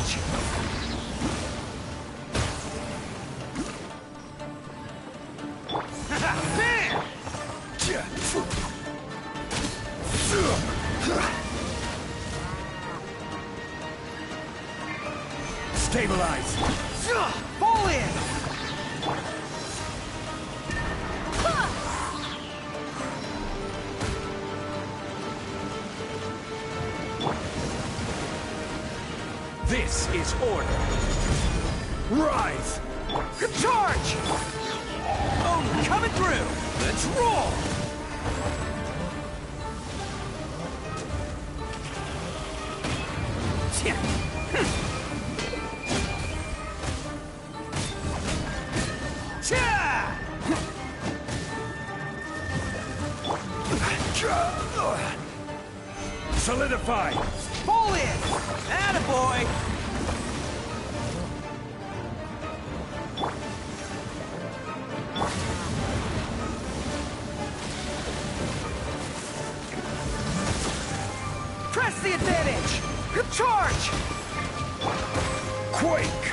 charge! Stabilize! Fall in! This is order! Rise! Charge! Oh, coming through! Let's roll! Solidify! Fall in! Attaboy! Press the advantage! Charge! Quake!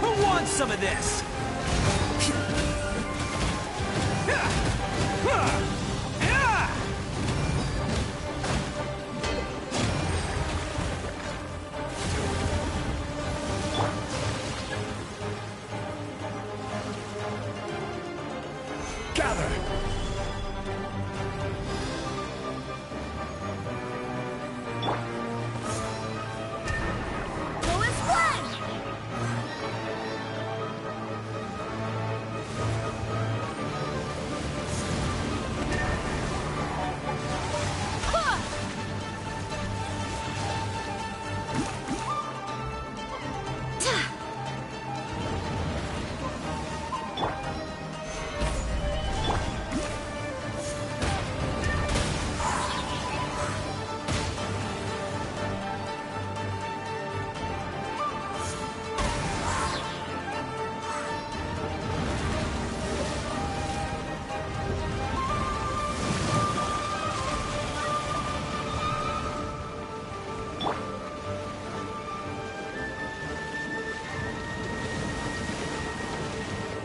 Who wants some of this? Gather! Go as one!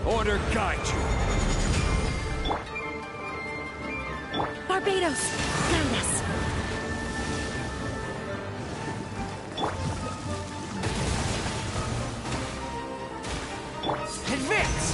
Order guide you! Barbados, guide us. Advance!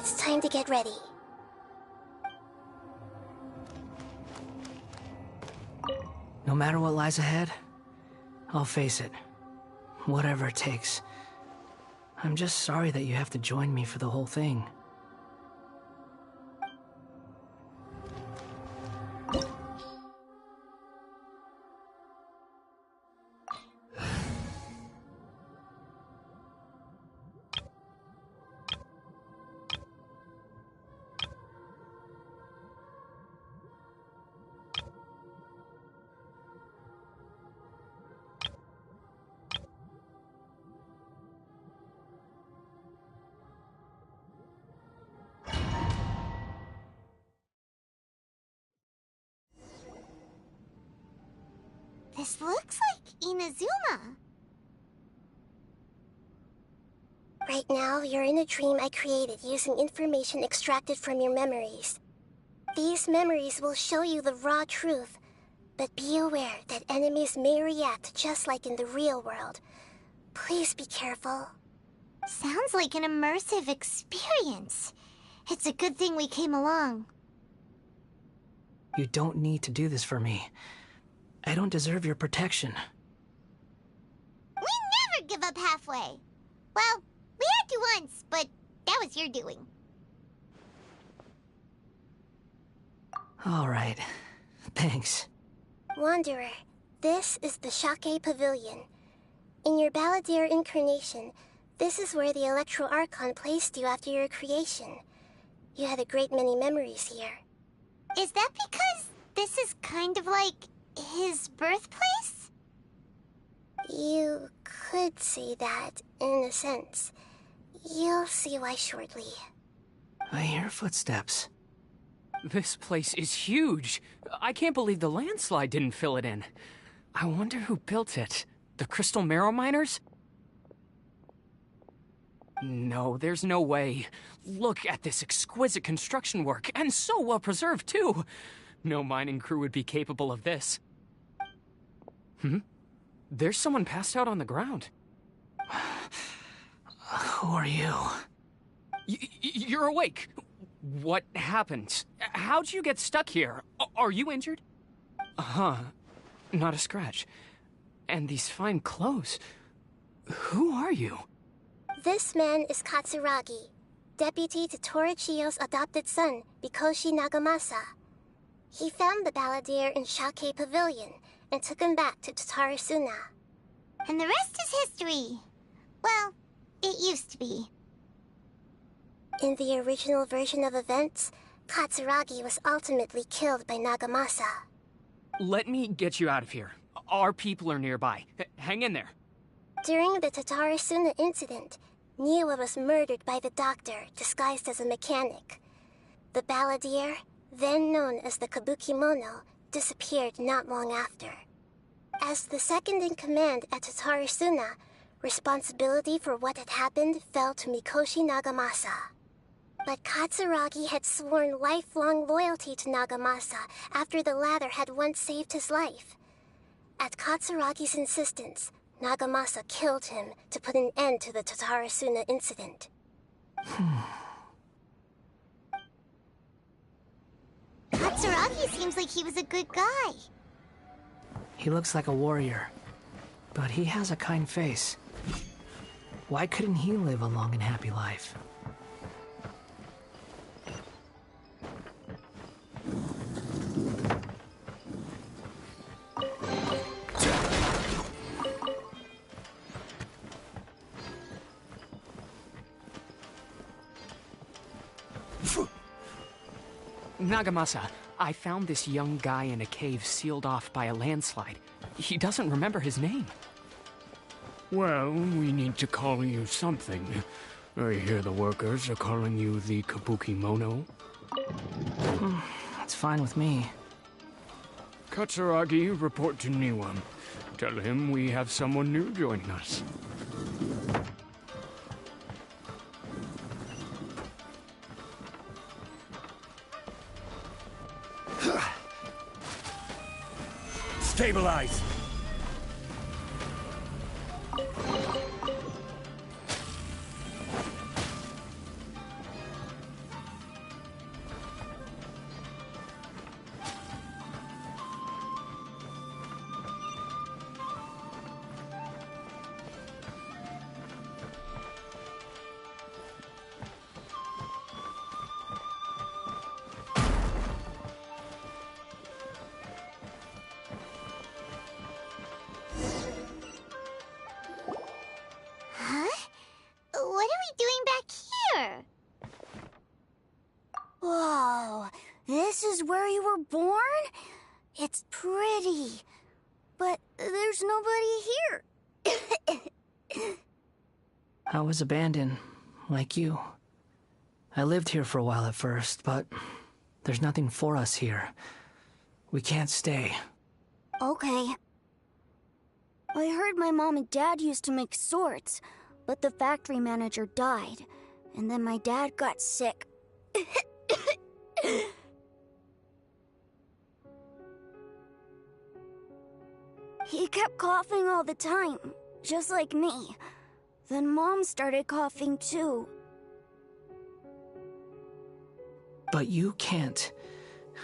It's time to get ready. No matter what lies ahead, I'll face it. Whatever it takes. I'm just sorry that you have to join me for the whole thing. This looks like Inazuma. Right now, you're in a dream I created using information extracted from your memories. These memories will show you the raw truth, but be aware that enemies may react just like in the real world. Please be careful. Sounds like an immersive experience. It's a good thing we came along. You don't need to do this for me. I don't deserve your protection. We never give up halfway. Well, we had to once, but that was your doing. All right. Thanks. Wanderer, this is the Shake Pavilion. In your Balladeer incarnation, this is where the Electro Archon placed you after your creation. You had a great many memories here. Is that because this is kind of like his birthplace? You could say that, in a sense. You'll see why shortly. I hear footsteps. This place is huge. I can't believe the landslide didn't fill it in. I wonder who built it. The Crystal Marrow Miners? No, there's no way. Look at this exquisite construction work, and so well preserved, too. No mining crew would be capable of this. There's someone passed out on the ground. Who are you? You're awake. What happened? How'd you get stuck here? Are you injured? Huh. Not a scratch. And these fine clothes. Who are you? This man is Katsuragi, deputy to Torichio's adopted son, Mikoshi Nagamasa. He found the Balladeer in Shake Pavilion and took him back to Tatarasuna. And the rest is history. Well, it used to be. In the original version of events, Katsuragi was ultimately killed by Nagamasa. Let me get you out of here. Our people are nearby. Hang in there. During the Tatarasuna incident, Niwa was murdered by the doctor disguised as a mechanic. The Balladeer, then known as the Kabukimono, disappeared not long after. As the second in command at Tatarasuna, responsibility for what had happened fell to Mikoshi Nagamasa. But Katsuragi had sworn lifelong loyalty to Nagamasa after the latter had once saved his life. At Katsuragi's insistence, Nagamasa killed him to put an end to the Tatarasuna incident. Katsuragi seems like he was a good guy. He looks like a warrior, but he has a kind face. Why couldn't he live a long and happy life? Nagamasa, I found this young guy in a cave sealed off by a landslide. He doesn't remember his name. Well, we need to call you something. I hear the workers are calling you the Kabukimono. That's fine with me. Katsuragi, report to Niwa. Tell him we have someone new joining us. Stabilize! he doing back here? Whoa, this is where you were born? It's pretty, but there's nobody here. I was abandoned, like you. I lived here for a while at first, but there's nothing for us here. We can't stay. Okay. I heard my mom and dad used to make swords, but the factory manager died, and then my dad got sick. He kept coughing all the time, just like me. Then Mom started coughing too. But you can't.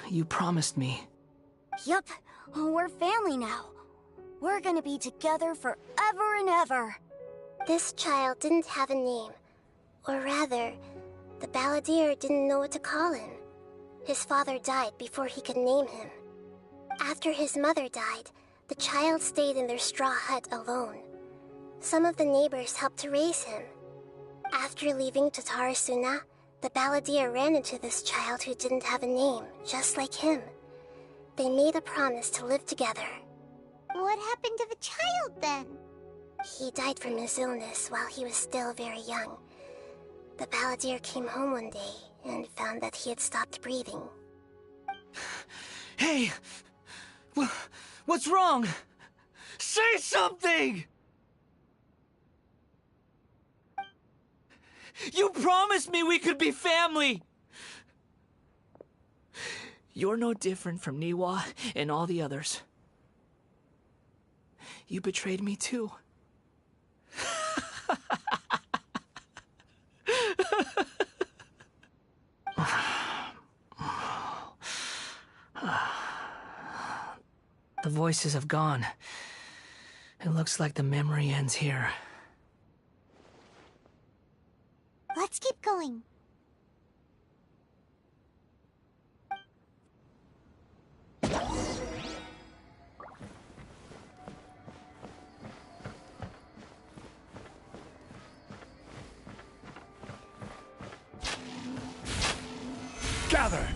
You promised me. Yup, we're family now. We're gonna be together forever and ever. This child didn't have a name. Or rather, the balladeer didn't know what to call him. His father died before he could name him. After his mother died, the child stayed in their straw hut alone. Some of the neighbors helped to raise him. After leaving Tatarasuna, the balladeer ran into this child who didn't have a name, just like him. They made a promise to live together. What happened to the child then? He died from his illness while he was still very young. The balladeer came home one day and found that he had stopped breathing. Hey! What's wrong? Say something! You promised me we could be family! You're no different from Niwa and all the others. You betrayed me too. The voices have gone. It looks like the memory ends here. Let's keep going. Gather!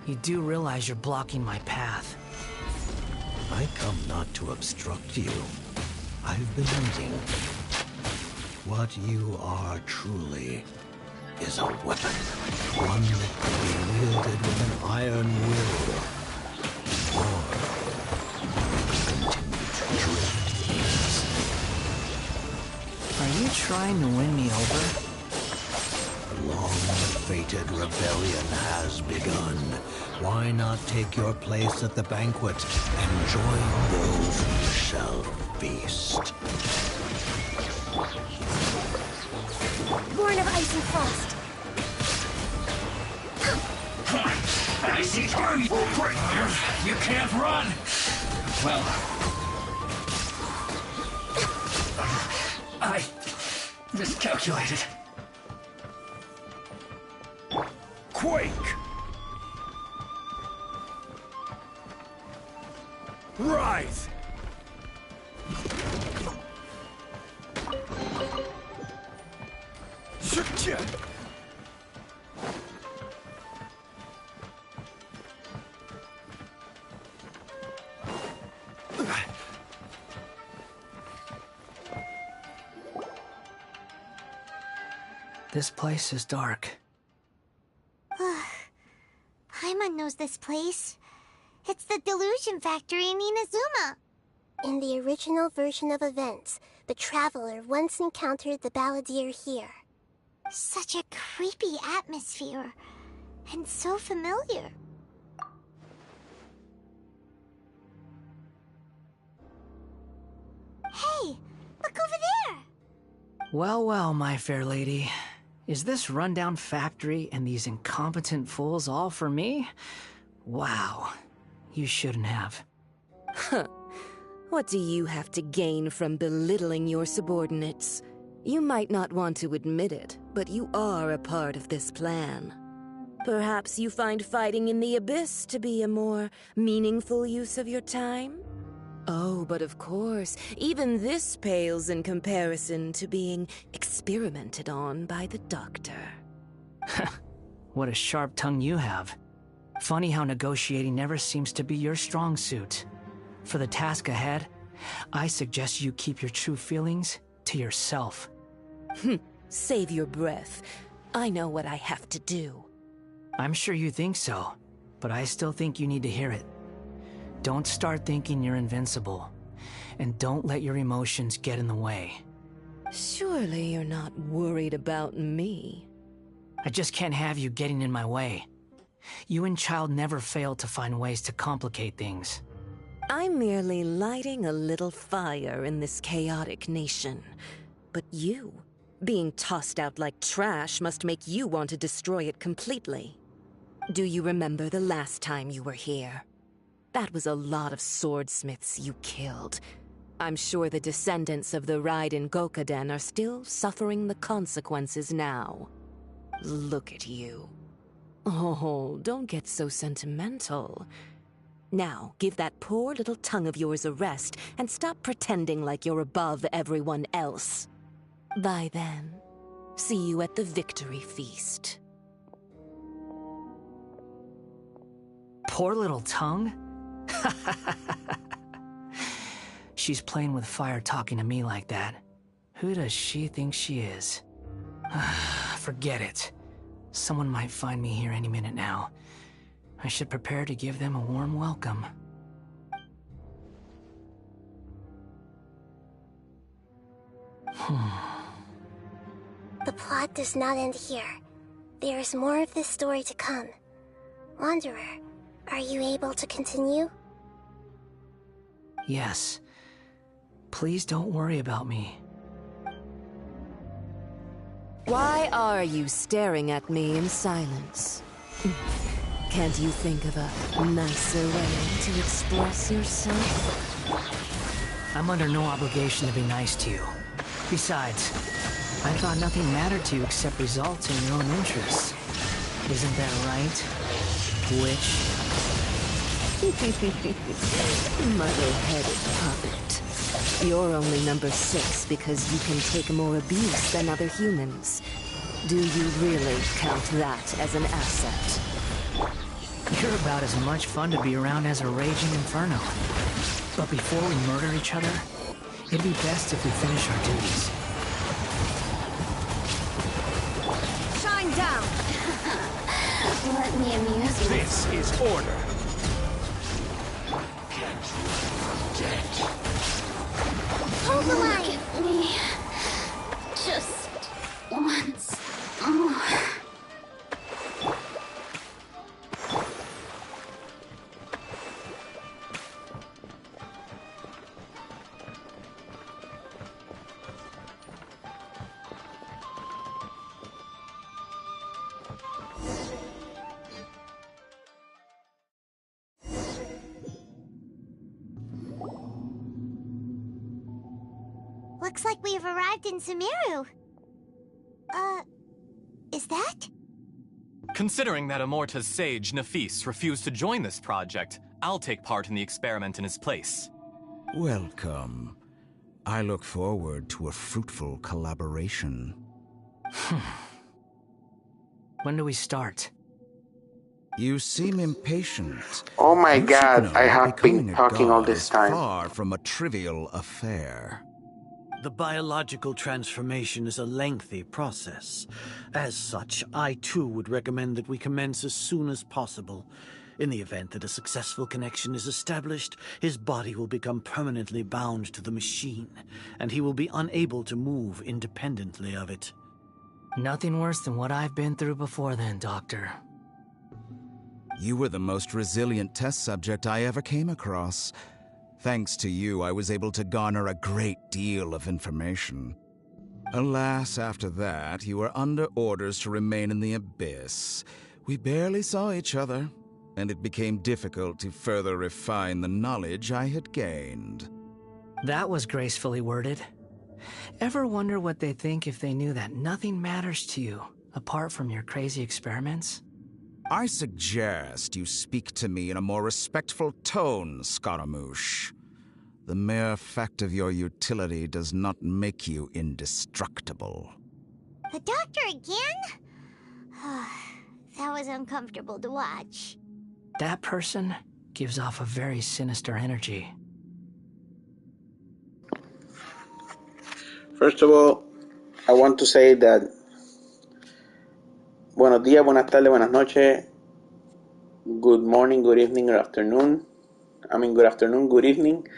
You do realize you're blocking my path. I come not to obstruct you. I've been waiting. What you are truly is a weapon. One that can be wielded with an iron will. Or continue to drift easily. Are you trying to win me over? Long-fated rebellion has begun. Why not take your place at the banquet and join those who shall feast? Born of ice and frost. Icy Hardy! You can't run! Well... I... miscalculated. Quake! Rise! This place is dark. Paimon knows this place. It's the Delusion Factory in Inazuma. In the original version of events, the Traveler once encountered the balladeer here. Such a creepy atmosphere. And so familiar. Hey, look over there! Well, well, my fair lady. Is this rundown factory and these incompetent fools all for me? Wow. You shouldn't have. Huh. What do you have to gain from belittling your subordinates? You might not want to admit it, but you are a part of this plan. Perhaps you find fighting in the abyss to be a more meaningful use of your time? Oh, but of course, even this pales in comparison to being experimented on by the doctor. What a sharp tongue you have. Funny how negotiating never seems to be your strong suit. For the task ahead, I suggest you keep your true feelings to yourself. Save your breath. I know what I have to do. I'm sure you think so, but I still think you need to hear it. Don't start thinking you're invincible, and don't let your emotions get in the way. Surely you're not worried about me. I just can't have you getting in my way. You and Child never fail to find ways to complicate things. I'm merely lighting a little fire in this chaotic nation. But you, being tossed out like trash, must make you want to destroy it completely. Do you remember the last time you were here? That was a lot of swordsmiths you killed. I'm sure the descendants of the Raiden Gokaden are still suffering the consequences now. Look at you. Oh, don't get so sentimental. Now, give that poor little tongue of yours a rest and stop pretending like you're above everyone else. Bye then. See you at the victory feast. Poor little tongue? She's playing with fire talking to me like that. Who does she think she is? Forget it. Someone might find me here any minute now. I should prepare to give them a warm welcome. The plot does not end here. There is more of this story to come. Wanderer, are you able to continue? Yes. Please don't worry about me. Why are you staring at me in silence? Can't you think of a nicer way to express yourself? I'm under no obligation to be nice to you. Besides, I thought nothing mattered to you except results in your own interests. Isn't that right, witch? Muddle-headed puppet. You're only number 6 because you can take more abuse than other humans. Do you really count that as an asset? You're about as much fun to be around as a raging inferno. But before we murder each other, it'd be best if we finish our duties. Shine down! Let me amuse you. This is order. Hold the line. Look at me. Just once more. Looks like we've arrived in Sumeru. Is that? Considering that Amorta's sage, Nafis, refused to join this project, I'll take part in the experiment in his place. Welcome. I look forward to a fruitful collaboration. When do we start? You seem impatient. Oh my You should god, know I that have becoming been a talking all god this is time. far from a trivial affair. The biological transformation is a lengthy process. As such, I too would recommend that we commence as soon as possible. In the event that a successful connection is established, his body will become permanently bound to the machine, and he will be unable to move independently of it. Nothing worse than what I've been through before then, Doctor. You were the most resilient test subject I ever came across. Thanks to you, I was able to garner a great deal of information. Alas, after that, you were under orders to remain in the abyss. We barely saw each other, and it became difficult to further refine the knowledge I had gained. That was gracefully worded. Ever wonder what they think if they knew that nothing matters to you apart from your crazy experiments? I suggest you speak to me in a more respectful tone, Scaramouche. The mere fact of your utility does not make you indestructible. The doctor again? That was uncomfortable to watch. That person gives off a very sinister energy. First of all, I want to say that buenos días, buenas tardes, buenas noches, good morning, good evening, good afternoon. Good afternoon, good evening.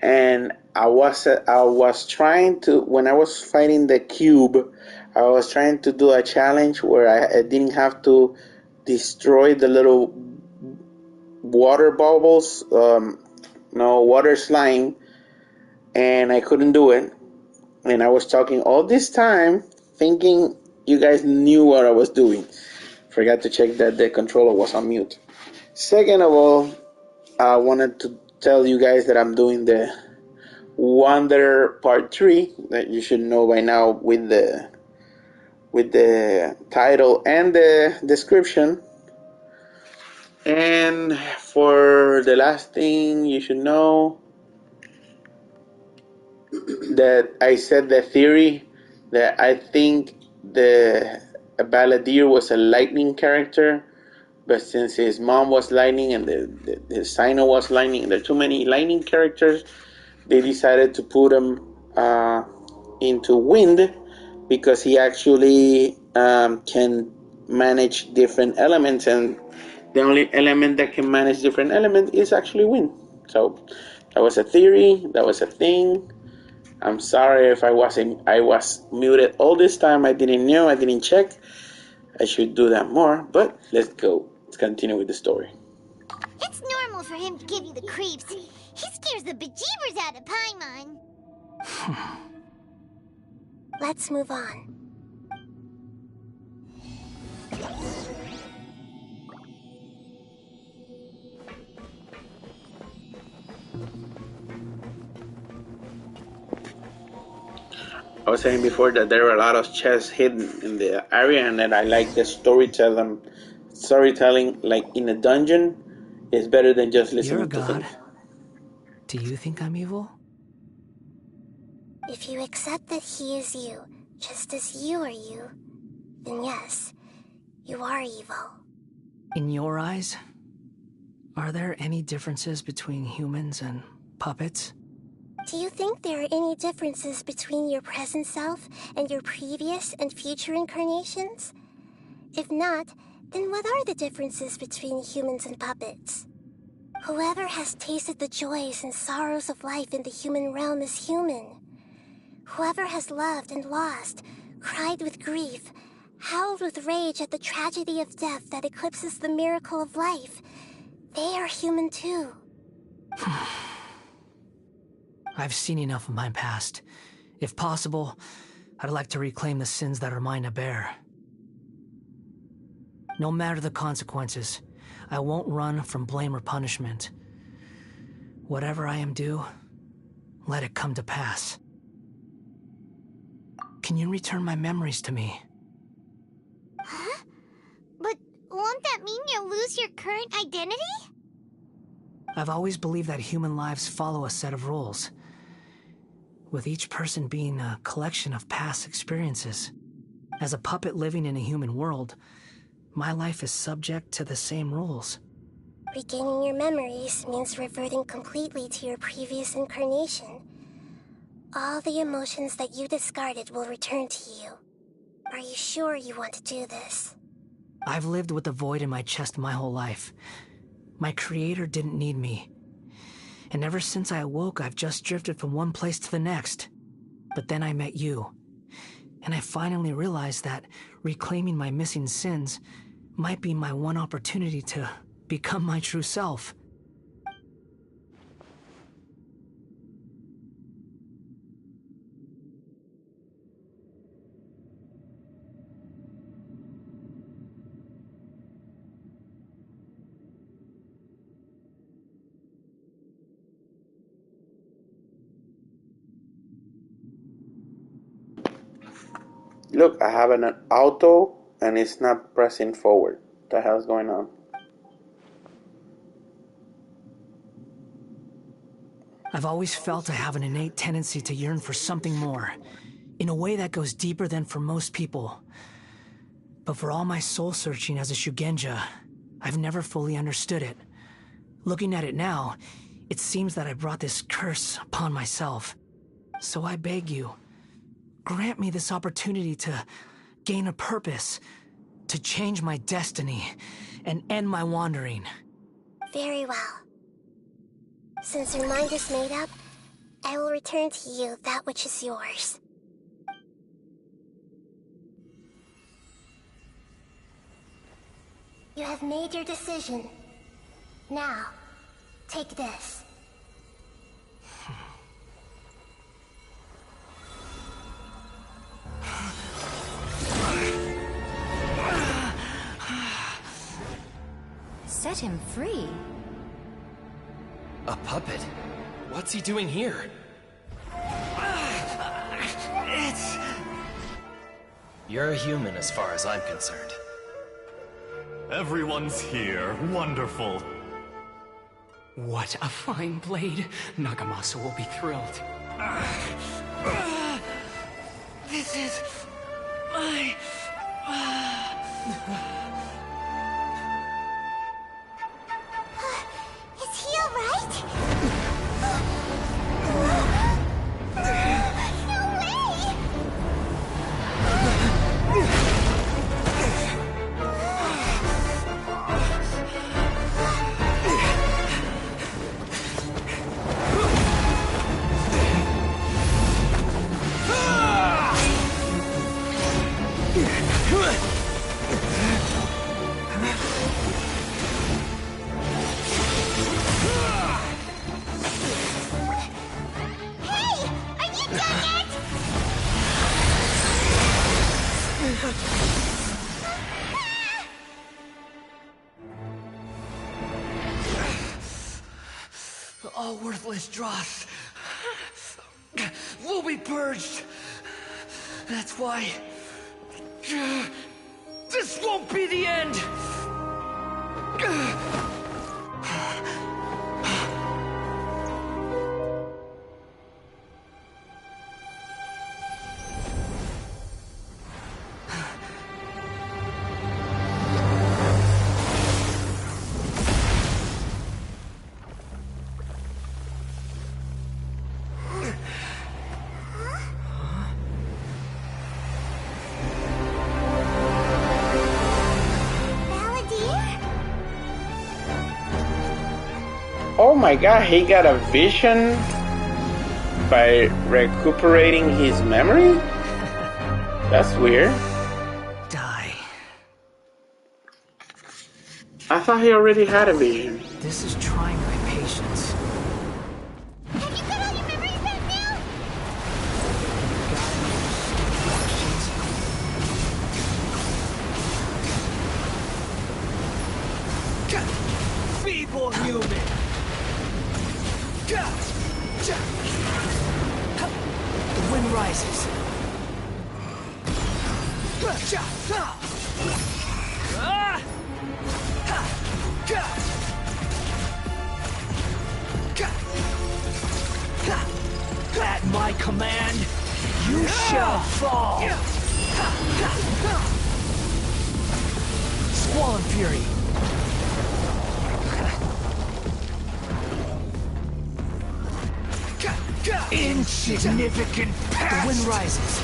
And I was trying to, when I was fighting the cube, I was trying to do a challenge where I didn't have to destroy the little water bubbles, water slime, and I couldn't do it. And I was talking all this time thinking you guys knew what I was doing. Forgot to check that the controller was on mute. Second of all, I wanted to tell you guys that I'm doing the Wanderer Part 3 that you should know by now with the title and the description. And for the last thing you should know, that I said the theory that I think the Balladeer was a lightning character, but since his mom was lightning and the Sino was lightning, there are too many lightning characters, they decided to put him into wind because he actually can manage different elements, and the only element that can manage different elements is actually wind. So that was a theory, that was a thing. I'm sorry if I was muted all this time. I didn't know, I didn't check. I should do that more, but let's go. Let's continue with the story. It's normal for him to give you the creeps. He scares the bejeebers out of Paimon. Let's move on. I was saying before that there are a lot of chests hidden in the area, and that I like the storytelling. Like in a dungeon is better than just listening You're a to god. things. Do you think I'm evil? If you accept that he is you, just as you are you, then yes, you are evil. In your eyes, are there any differences between humans and puppets? Do you think there are any differences between your present self and your previous and future incarnations? If not, then what are the differences between humans and puppets? Whoever has tasted the joys and sorrows of life in the human realm is human. Whoever has loved and lost, cried with grief, howled with rage at the tragedy of death that eclipses the miracle of life, they are human too. I've seen enough of my past. If possible, I'd like to reclaim the sins that are mine to bear. No matter the consequences, I won't run from blame or punishment. Whatever I am due, let it come to pass. Can you return my memories to me? Huh? But won't that mean you'll lose your current identity? I've always believed that human lives follow a set of rules, with each person being a collection of past experiences. As a puppet living in a human world, my life is subject to the same rules. Regaining your memories means reverting completely to your previous incarnation. All the emotions that you discarded will return to you. Are you sure you want to do this? I've lived with the void in my chest my whole life. My creator didn't need me. And ever since I awoke, I've just drifted from one place to the next. But then I met you. And I finally realized that reclaiming my missing sins might be my one opportunity to become my true self. Look, I have an auto and it's not pressing forward. What the hell's going on? I've always felt I have an innate tendency to yearn for something more, in a way that goes deeper than for most people. But for all my soul-searching as a Shugenja, I've never fully understood it. Looking at it now, it seems that I brought this curse upon myself. So I beg you, grant me this opportunity to gain a purpose, to change my destiny, and end my wandering. Very well. Since your mind is made up, I will return to you that which is yours. You have made your decision. Now, take this. Set him free? A puppet? What's he doing here? It's... You're a human as far as I'm concerned. Everyone's here. Wonderful. What a fine blade. Nagamasa will be thrilled. This is... my... Is he alright? No way! All worthless dross will be purged. That's why this won't be the end. Oh my god, he got a vision by recuperating his memory? That's weird. Die. I thought he already had a vision. This is trying my patience. Have you got all your memories back now? Feeble human. The wind rises. At my command, you shall fall. Swollen Fury. Insignificant pest. The wind rises.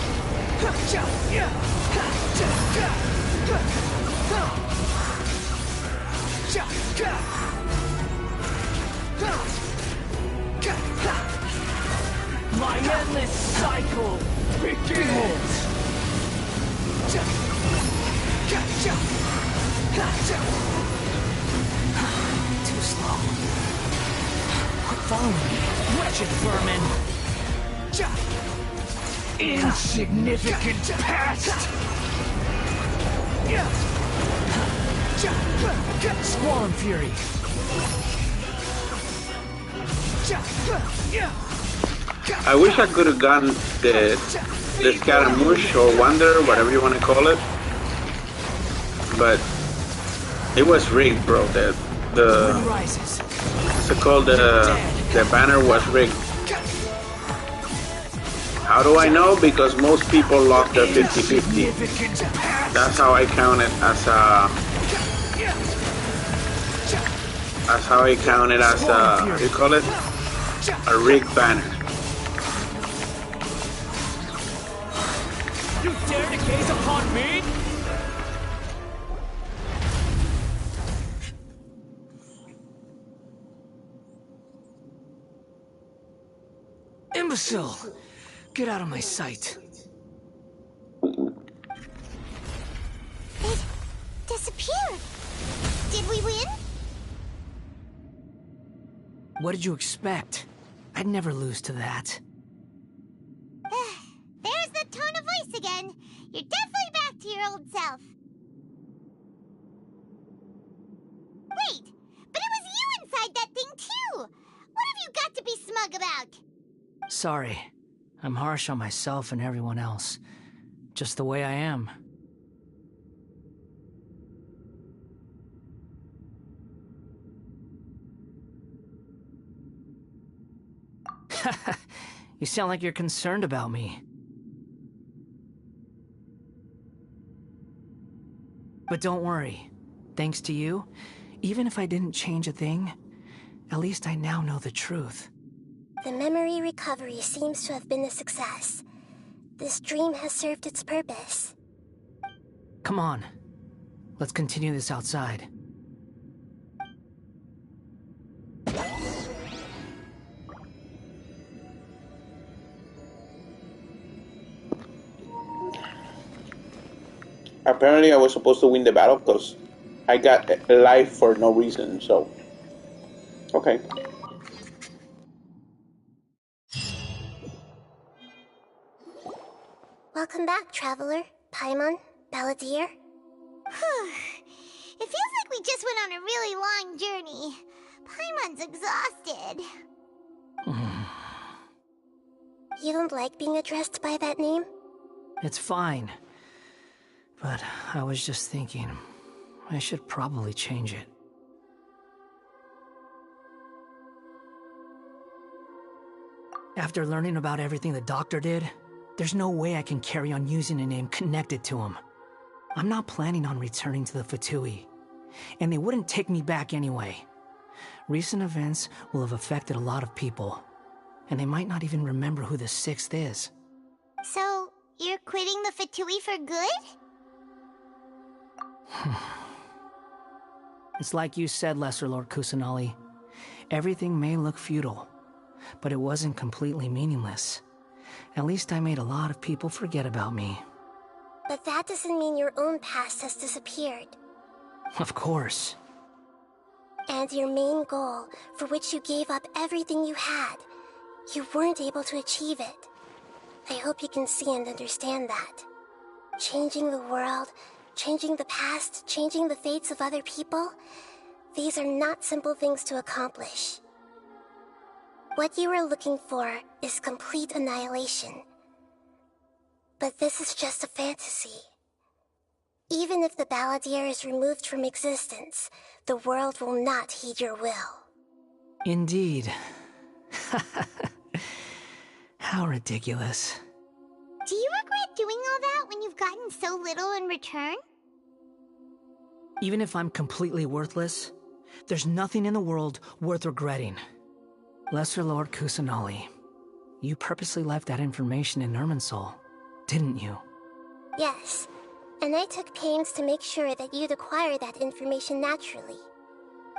My endless cycle begins. Too slow. Quit following me, wretched vermin. Insignificant pest. Swollen Fury. I wish I could have gotten the the Scaramouche or Wanderer, whatever you want to call it. But it was rigged, bro. What's it called? The banner was rigged. How do I know? Because most people lost their 50-50. That's how I count it as a. That's how I count it as a. What do you call it? A rigged banner. You dare to gaze upon me? Imbecile! Get out of my sight. It disappeared. Did we win? What did you expect? I'd never lose to that. There's the tone of voice again. You're definitely back to your old self. Wait, but it was you inside that thing too. What have you got to be smug about? Sorry. I'm harsh on myself and everyone else. Just the way I am. You sound like you're concerned about me. But don't worry. Thanks to you, even if I didn't change a thing, at least I now know the truth. The memory recovery seems to have been a success. This dream has served its purpose. Come on. Let's continue this outside. Apparently, I was supposed to win the battle because I got life for no reason. So, okay. Welcome back, Traveler, Paimon, Balladeer. It feels like we just went on a really long journey. Paimon's exhausted. You don't like being addressed by that name? It's fine. But I was just thinking, I should probably change it. After learning about everything the doctor did, there's no way I can carry on using a name connected to him. I'm not planning on returning to the Fatui, and they wouldn't take me back anyway. Recent events will have affected a lot of people, and they might not even remember who the Sixth is. So, you're quitting the Fatui for good? It's like you said, Lesser Lord Kusanali. Everything may look futile, but it wasn't completely meaningless. At least I made a lot of people forget about me. But that doesn't mean your own past has disappeared. Of course. And your main goal, for which you gave up everything you had, you weren't able to achieve it. I hope you can see and understand that. Changing the world, changing the past, changing the fates of other people, these are not simple things to accomplish. What you are looking for is complete annihilation. But this is just a fantasy. Even if the Balladeer is removed from existence, the world will not heed your will. Indeed. How ridiculous. Do you regret doing all that when you've gotten so little in return? Even if I'm completely worthless, there's nothing in the world worth regretting. Lesser Lord Kusanali, you purposely left that information in Irminsul, didn't you? Yes, and I took pains to make sure that you'd acquire that information naturally.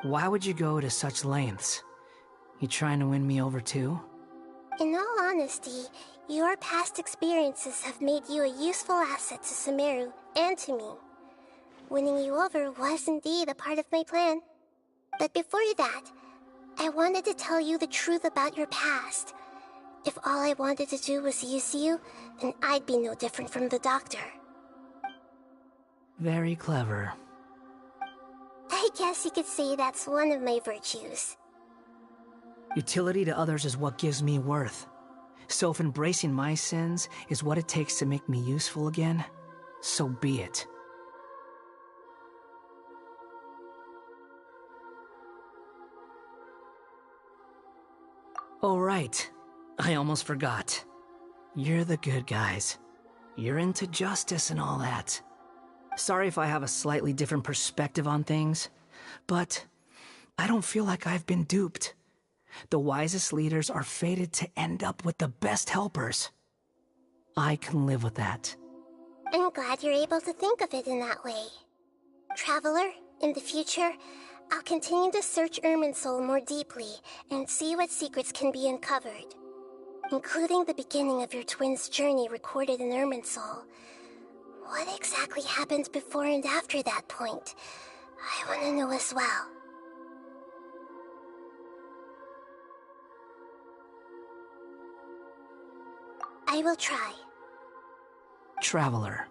Why would you go to such lengths? You trying to win me over too? In all honesty, your past experiences have made you a useful asset to Sumeru and to me. Winning you over was indeed a part of my plan. But before that, I wanted to tell you the truth about your past. If all I wanted to do was use you, then I'd be no different from the doctor. Very clever. I guess you could say that's one of my virtues. Utility to others is what gives me worth. So if embracing my sins is what it takes to make me useful again, so be it. Oh, right. I almost forgot. You're the good guys. You're into justice and all that. Sorry if I have a slightly different perspective on things, but I don't feel like I've been duped. The wisest leaders are fated to end up with the best helpers. I can live with that. I'm glad you're able to think of it in that way. Traveler, in the future, I'll continue to search Irminsul more deeply and see what secrets can be uncovered, including the beginning of your twins' journey recorded in Irminsul. What exactly happened before and after that point? I want to know as well. I will try. Traveler.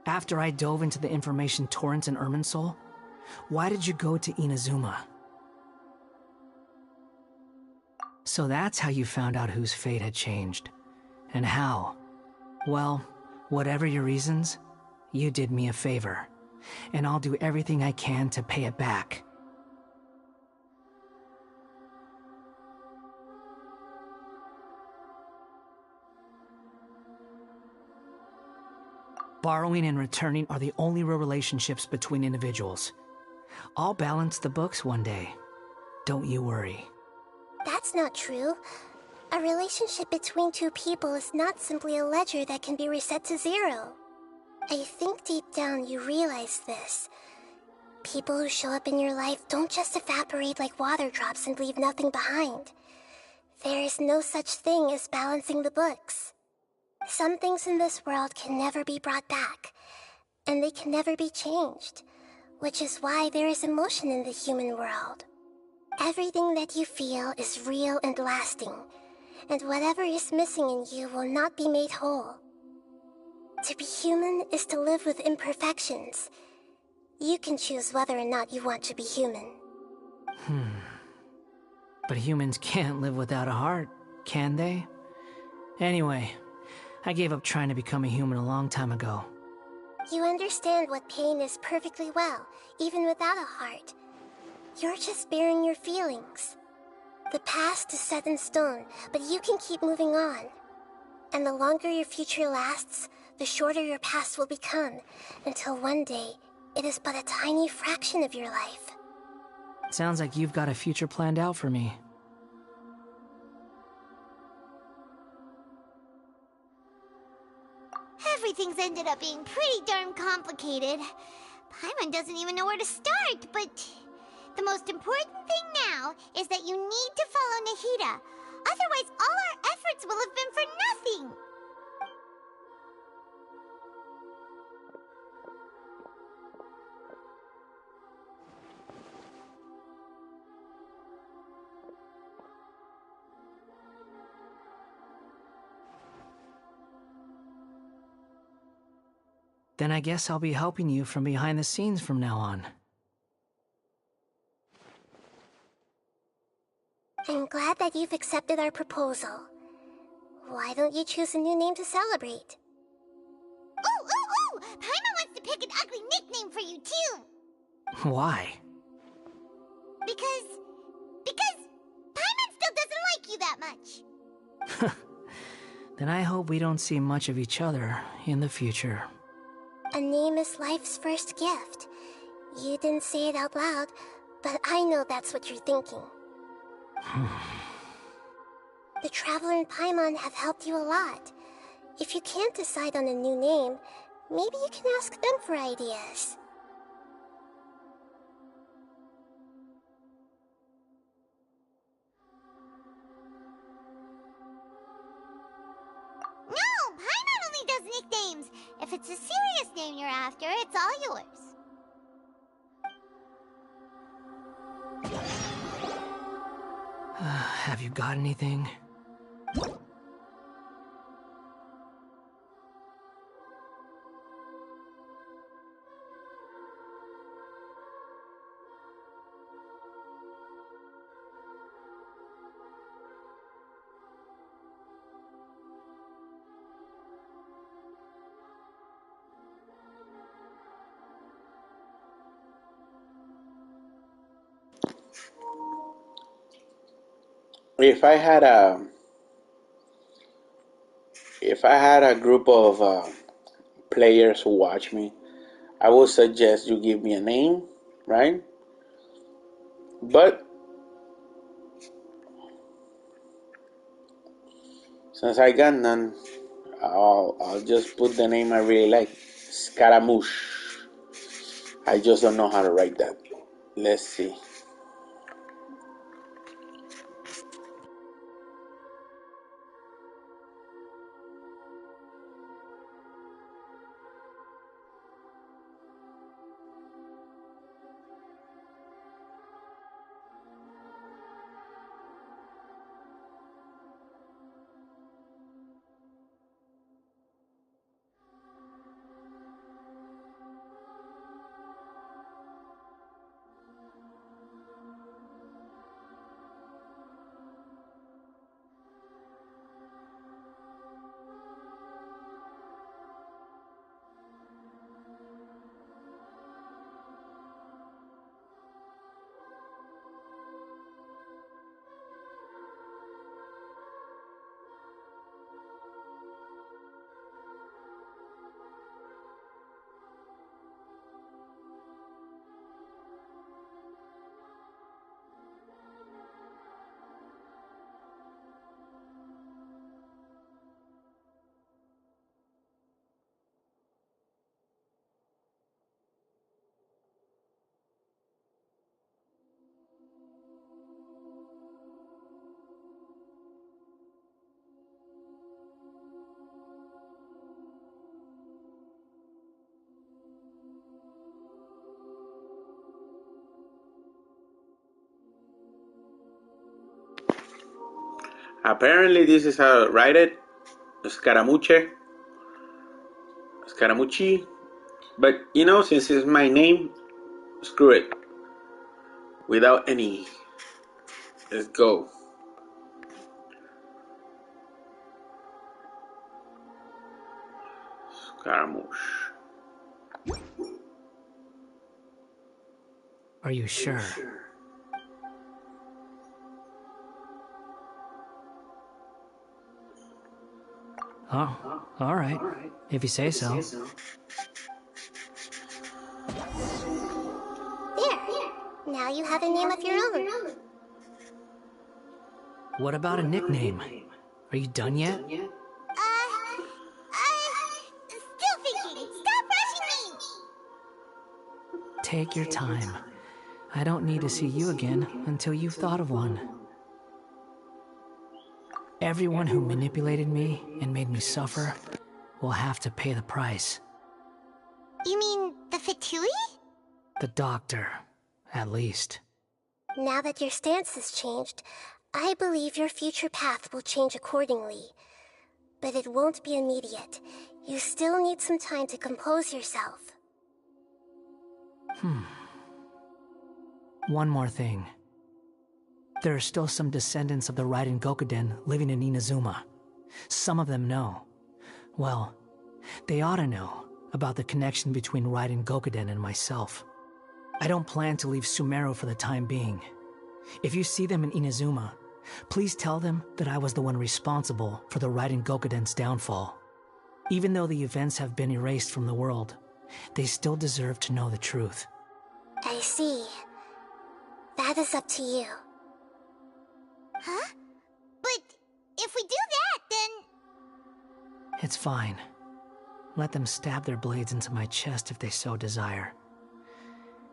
After I dove into the information torrents in Irminsul, why did you go to Inazuma? So that's how you found out whose fate had changed. And how? Well, whatever your reasons, you did me a favor. And I'll do everything I can to pay it back. Borrowing and returning are the only real relationships between individuals. I'll balance the books one day. Don't you worry. That's not true. A relationship between two people is not simply a ledger that can be reset to zero. I think deep down you realize this. People who show up in your life don't just evaporate like water drops and leave nothing behind. There is no such thing as balancing the books. Some things in this world can never be brought back, and they can never be changed, which is why there is emotion in the human world. Everything that you feel is real and lasting, and whatever is missing in you will not be made whole. To be human is to live with imperfections. You can choose whether or not you want to be human. But humans can't live without a heart, can they? Anyway, I gave up trying to become a human a long time ago. You understand what pain is perfectly well, even without a heart. You're just bearing your feelings. The past is set in stone, but you can keep moving on. And the longer your future lasts, the shorter your past will become, until one day, it is but a tiny fraction of your life. Sounds like you've got a future planned out for me. Everything's ended up being pretty darn complicated. Paimon doesn't even know where to start, but the most important thing now is that you need to follow Nahida. Otherwise, all our efforts will have been for nothing. Then I guess I'll be helping you from behind the scenes from now on. I'm glad that you've accepted our proposal. Why don't you choose a new name to celebrate? Ooh! Paimon wants to pick an ugly nickname for you, too! Why? Because Paimon still doesn't like you that much. Then I hope we don't see much of each other in the future. A name is life's first gift. You didn't say it out loud, but I know that's what you're thinking. The Traveler and Paimon have helped you a lot. If you can't decide on a new name, maybe you can ask them for ideas. No! Paimon only does nicknames! If it's a serious name you're after, it's all yours. Have you got anything? if I had a group of players who watch me, I would suggest you give me a name, right? But since I got none, I'll just put the name I really like, Scaramouche. I just don't know how to write that. Let's see. Apparently, this is how to write it. Scaramucci. Scaramucci. But, you know, since it's my name, screw it. Without any. Let's go. Scaramouche. Are you sure? Oh, all right. If you say so. There. Now you have a name of your own. What about a nickname? Are you done yet? Still thinking. Stop rushing me. Take your time. I don't need to see you again until you've thought of one. Everyone who manipulated me and made me suffer will have to pay the price. You mean the Fatui? The doctor, at least. Now that your stance has changed, I believe your future path will change accordingly. But it won't be immediate. You still need some time to compose yourself. One more thing. There are still some descendants of the Raiden Gokuden living in Inazuma. Some of them know. Well, they ought to know about the connection between Raiden Gokuden and myself. I don't plan to leave Sumeru for the time being. If you see them in Inazuma, please tell them that I was the one responsible for the Raiden Gokuden's downfall. Even though the events have been erased from the world, they still deserve to know the truth. I see. That is up to you. Huh? But if we do that, then... It's fine. Let them stab their blades into my chest if they so desire.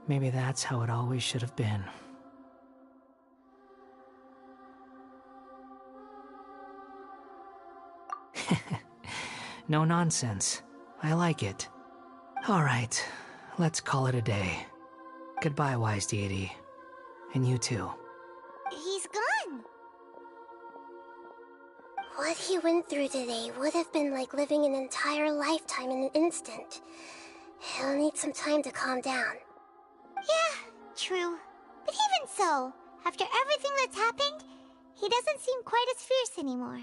Maybe that's how it always should have been. No nonsense. I like it. All right, let's call it a day. Goodbye, wise deity. And you too. He's gone. What he went through today would have been like living an entire lifetime in an instant. He'll need some time to calm down. Yeah, true. But even so, after everything that's happened, he doesn't seem quite as fierce anymore.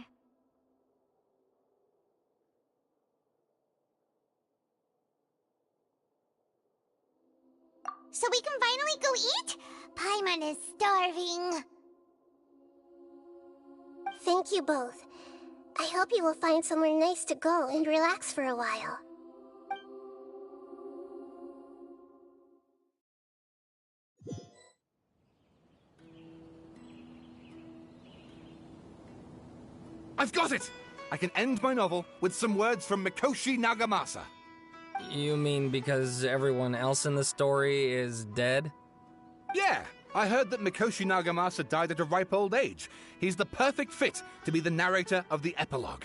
So we can finally go eat? Paimon is starving. Thank you both. I hope you will find somewhere nice to go and relax for a while. I've got it! I can end my novel with some words from Mikoshi Nagamasa. You mean because everyone else in the story is dead? Yeah, I heard that Mikoshi Nagamasa died at a ripe old age. He's the perfect fit to be the narrator of the epilogue.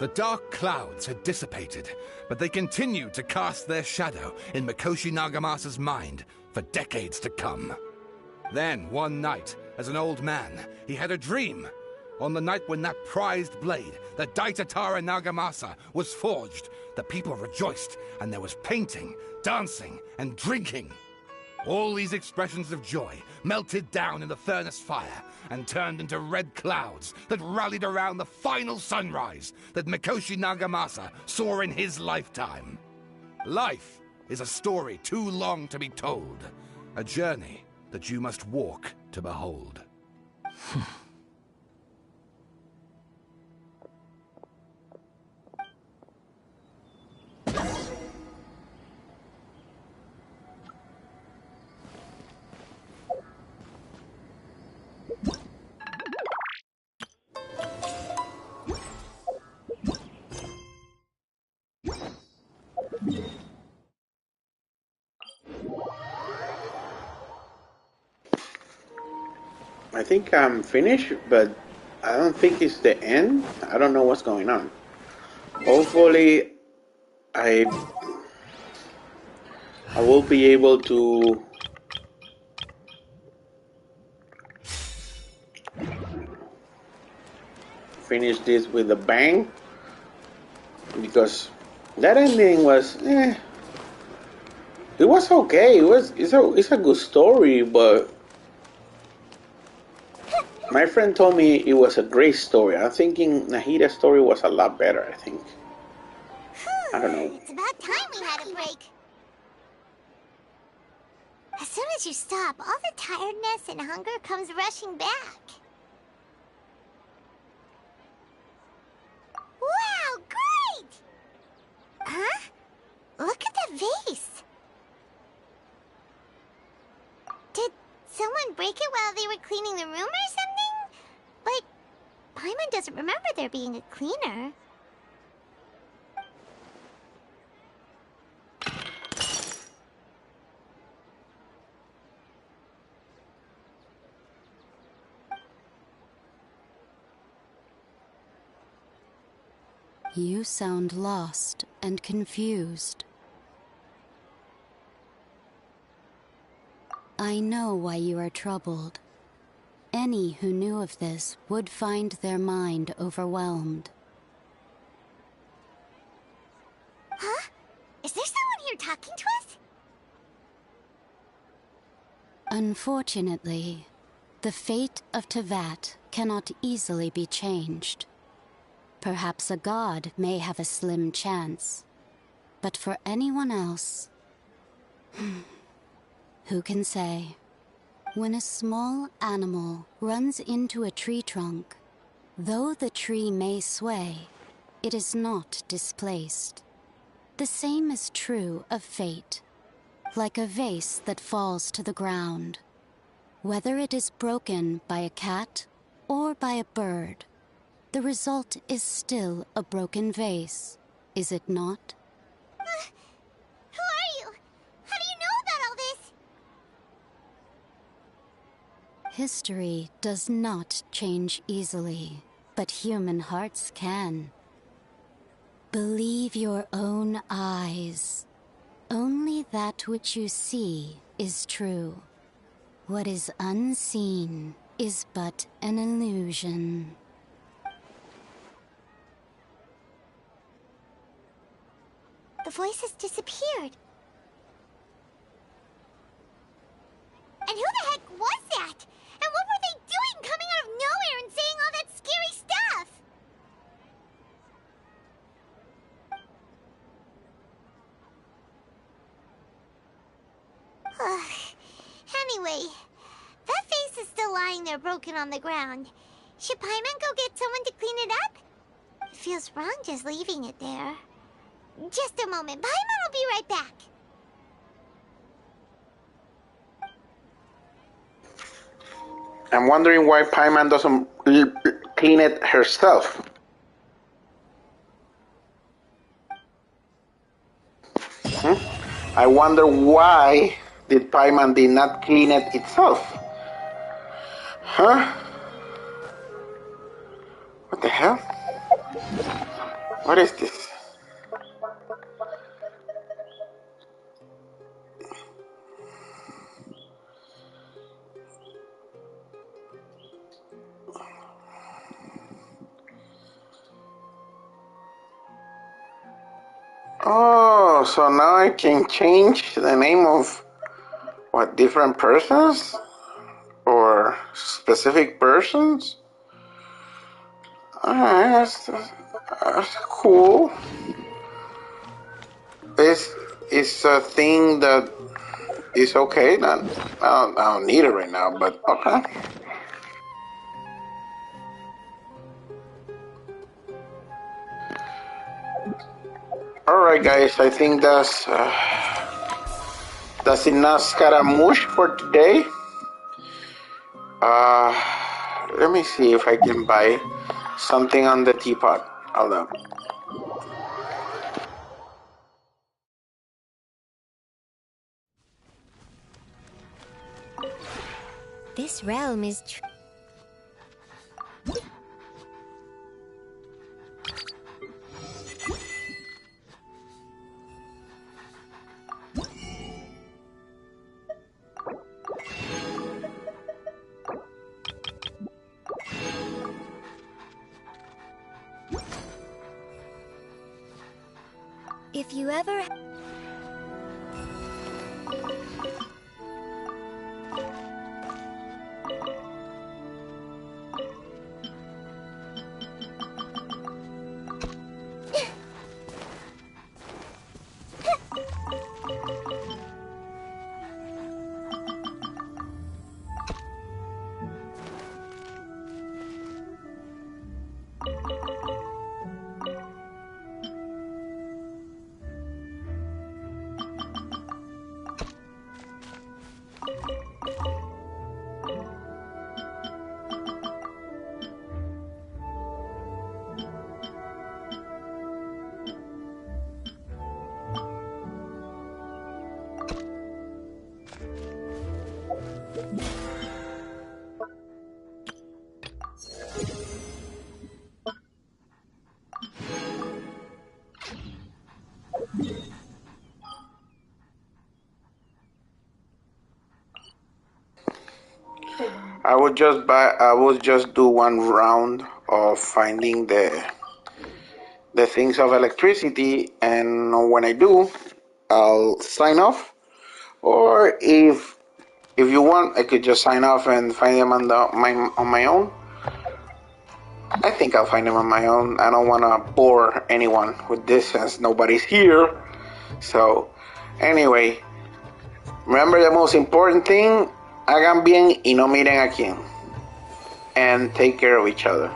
The dark clouds had dissipated, but they continued to cast their shadow in Mikoshi Nagamasa's mind for decades to come. Then, one night, as an old man, he had a dream. On the night when that prized blade, the Daitatara Nagamasa, was forged, the people rejoiced, and there was painting, dancing, and drinking. All these expressions of joy melted down in the furnace fire and turned into red clouds that rallied around the final sunrise that Mikoshi Nagamasa saw in his lifetime. Life is a story too long to be told, a journey that you must walk to behold. I think I'm finished, but I don't think it's the end. I don't know what's going on. Hopefully, I will be able to finish this with a bang, because that ending was it was okay. It's a good story, but my friend told me it was a great story. I'm thinking Nahita's story was a lot better, I think. I don't know. It's about time we had a break. As soon as you stop, all the tiredness and hunger comes rushing back. Wow, great! Huh? Look at the vase. Did someone break it while they were cleaning the room or something? But Paimon doesn't remember there being a cleaner. You sound lost and confused. I know why you are troubled. Any who knew of this would find their mind overwhelmed. Huh? Is there someone here talking to us? Unfortunately, the fate of Tevat cannot easily be changed. Perhaps a god may have a slim chance, but for anyone else, who can say? When a small animal runs into a tree trunk, though the tree may sway, it is not displaced. The same is true of fate, like a vase that falls to the ground. Whether it is broken by a cat or by a bird, the result is still a broken vase, is it not? Who are you? How do you know about all this? History does not change easily, but human hearts can. Believe your own eyes. Only that which you see is true. What is unseen is but an illusion. The voice has disappeared. And who the heck was that? And what were they doing coming out of nowhere and saying all that scary stuff? lying there broken on the ground. Should Paimon go get someone to clean it up? It feels wrong just leaving it there. Just a moment. Paimon will be right back. I'm wondering why Paimon doesn't clean it herself. I wonder why did Paimon did not clean it itself? Huh? What the hell? What is this? Oh, so now I can change the name of what, different persons? Or specific persons? Alright, that's cool. It's a thing that is okay. I don't need it right now, but okay. Alright guys, I think that's enough Scaramouche for today. Let me see if I can buy something on the teapot. Hold on. This realm is If you ever... I would just do one round of finding the things of electricity, and when I do, I'll sign off. Or if you want, I could just sign off and find them on my own. I think I'll find them on my own. I don't want to bore anyone with this since nobody's here. So, anyway, remember the most important thing, hagan bien y no miren a quién. And take care of each other.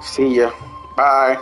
See ya. Bye.